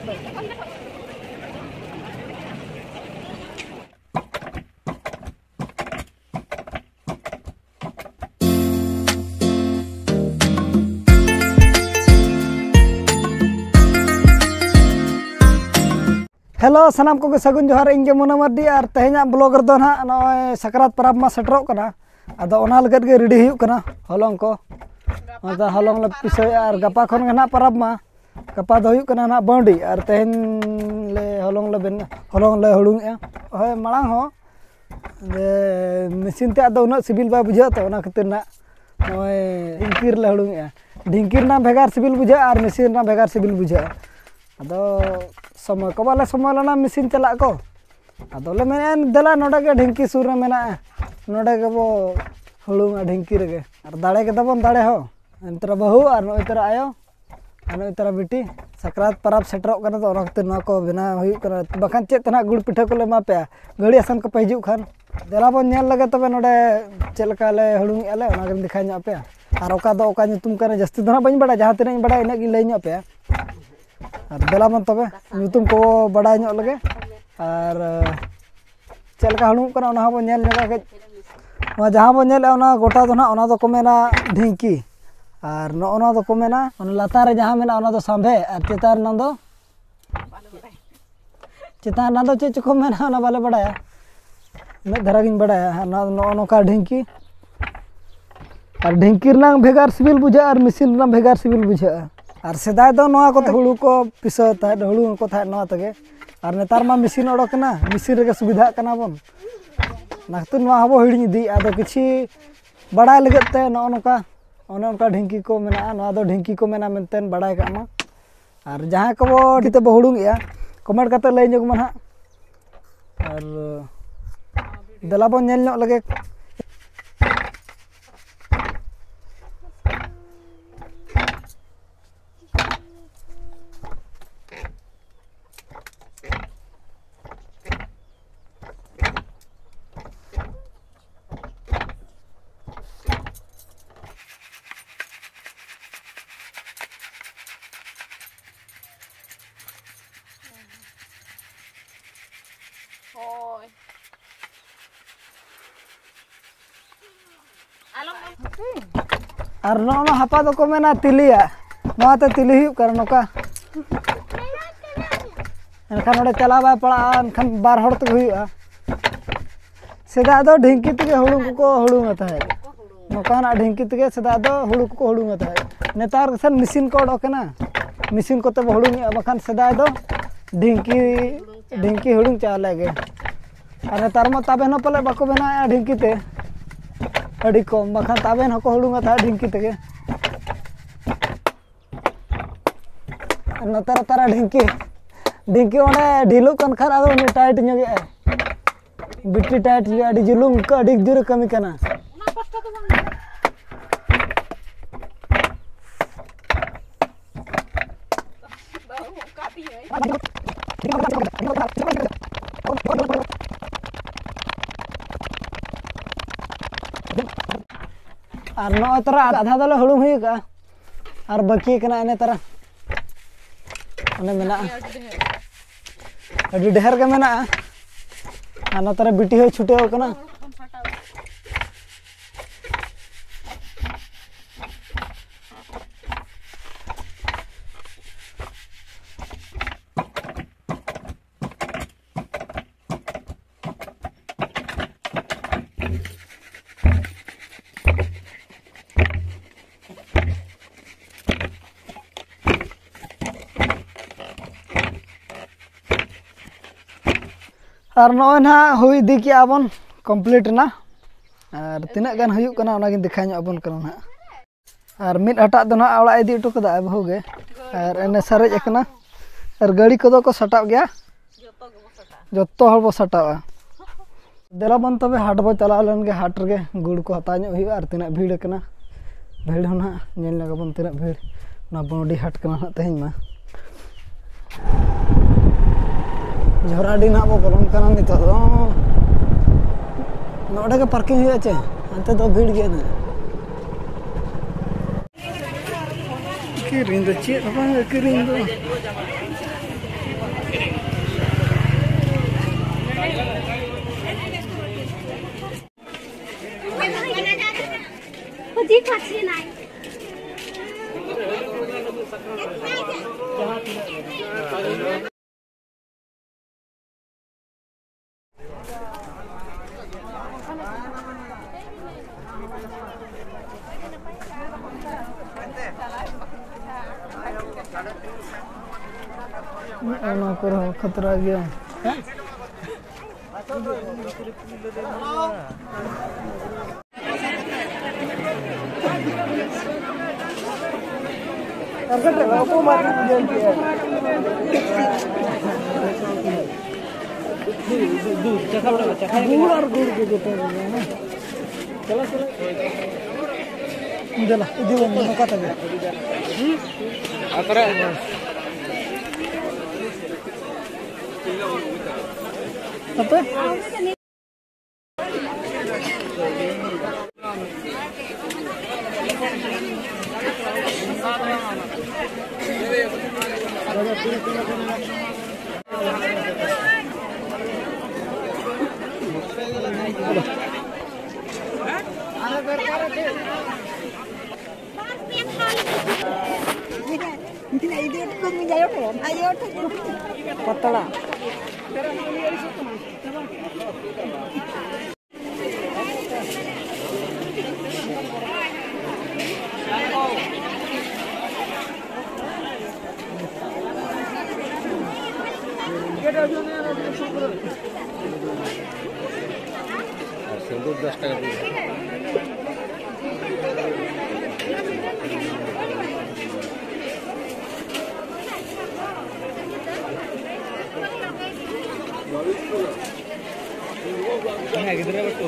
Hello सानाम को सगुन जोहार इंगे मुना मार्डी और तेहना ब्लॉग रदो ना नय सकरात परब मा सेटरो कना अदो ओना लगत गे रेडी हुयुक कना हलंग को अदा हलंग ले पिसय और गपा खन गे ना परब मा गपा दो हुयुक कना ना बाउंडी और तेहन ले हलंग ले हुडुंग ए होय माळांग हो जे मशीन ते अदो उना सिबिल बा बुझा तो ओना खातिर ना नय ढिंकीर ले हुडुंग ए ढिंकीर ना भेगार सिबिल बुझा और मशीन ना भेगार सिबिल बुझा अदो समय को बाले समय लना मशीन चला को अदोले मेन दला नोडे के ढिंकी सुर मेना नोडे के बो हुडुंगा ढिंकी रे और दाड़े के दबन दाड़े हो अंतरा बहु और नो इतरा आयो और नो इतरा बिटी सकरात परब सेटरो कना तो रखते न को बिना हुयु कना बखान चे तना गुड़ पिठा को ले मा पे गड़ी आसन को पहिजु खान दला बन नेल लगे तबे नोडे चलका ले हुडुंग एले ओना के दिखाइ nya पे और ओका दो ओका nyutum कने जस्ती दना बइन बड़ा जहां तिना बड़ा इना गी लई nya पे और देला मन तबे nyutum को बड़ा nya लगे और चलका हुडुंग कना ओना बो नेल nya के वा जहां बो नेल ओना गोटा दो ना ओना दो को मेना ढिंकी और नो ओना दो को मेना ओना लातार जहां मेना ओना दो सांभे और चेतार ना दो चे को मेना ओना बाले बड़ा मैं धरा गिन बड़ा ना नो का ढिंकी और ढिंकी रंग भेगार सिबिल बुझा और मशीन रंग भेगार सिबिल बुझा और सेदाय दो नोआ को हुड़ू को पिसो था हुड़ू को था नोआ तगे और नेतार मा मशीन ओडोकना मशीन रे सुविधा कना बन नाखतु नोआ हबो हिड़ी दी आदो किछि बड़ा लगत ते नो नोका ओने उनका ढिंकी को मेना नोआ दो ढिंकी को मेना मेनतेन बड़ा कामा और जहां को बो दिते बो हुड़ुंग या कमेंट करते लई जोग मन हा और दला बो नेल नो लगे और नो हापा दो को मेना तिलिया नोते तिली हुयु कर नोका एनखान ओडे चला बा पड़ा एनखान बार हड़ तक हुयुआ सेदा दो ढिंकी तगे हुडुंग को हुडुंग ताहे नोका ना ढिंकी तगे सेदा दो हुडुंग को हुडुंग ताहे नेतार सन मशीन को ओडोकना मशीन को तब हुडुंग बखान सेदा दो ढिंकी हुडुंग चाले गे और नेतार मा ताबे न पले बाको बेना ढिंकी ते अड़ी कम बखान ताबेन हको हुडुंगा था ढिंकी तगे नतार तारा ढिंकी ओने ढिलु कन खार आदो नि टाइट ᱧᱚᱜᱮ बिटी टाइट ᱧᱚᱜ अड़ी जुलुम का अड़ी जोर कमी कना और नो तरा आधा दले हुडुंग हुई का और बाकी कना एने तरा ओने मेना अड़ी ढेर के मेना और नो तरा बिटी हो छुटे हो कना और नॉय ना हुई दी कि आबन कंप्लीट ना और तिना गान हुयुक कना ओना गिन दिखाइ आबन कना ना और मिड हटा दो ना ओड़ा इदी उटो कदा बहु गे और एने सरेज एकना और गाड़ी को को सटाव गया जत्तो हर बो सटावा देला बन तबे हाट बो चला लन गे हाट रे गुड़ को हता ᱧᱚᱜ हुई और तिना भीड़ कना भीड़ होना नेल लगा बन तिना भीड़ ना बॉडी हाट कना ना तेहन मा झोराडी ना बो बोलन कना नितो दो नोडे के पार्किंग हुई आचे अंते दो भीड़ गया ना किरिंग दो चे बाबा किरिंग दो खुदी खाची नाही ono koro khatra gya aku mari dia दूर चखा गुड़ और गुड़ के देते हैं ना चला चला इधर इधर वो मौका था अतरा apa patala सिंदूर 10 টাকা দিয়ে হ্যাঁ কিধরে বটু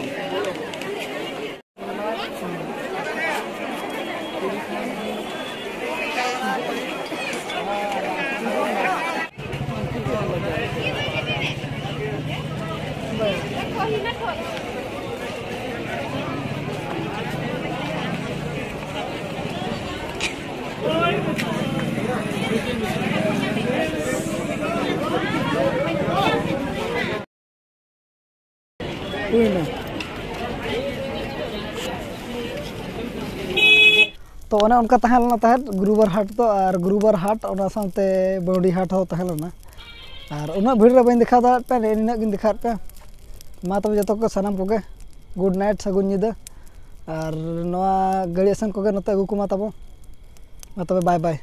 तो उनका तहलना तहत गुरुवार हाट तो और गुरुवार हाट साथे बौडी हाट हो तहलना और उना भीड़ रे बन दिखा दात पे इना गिन दिखा पे मा तब जतो को सनम कोगे गुड नाइट सगुन निदा और नवा गाड़ी सन कोगे नते अगु कुमा तबो मा तबे बाय बाय।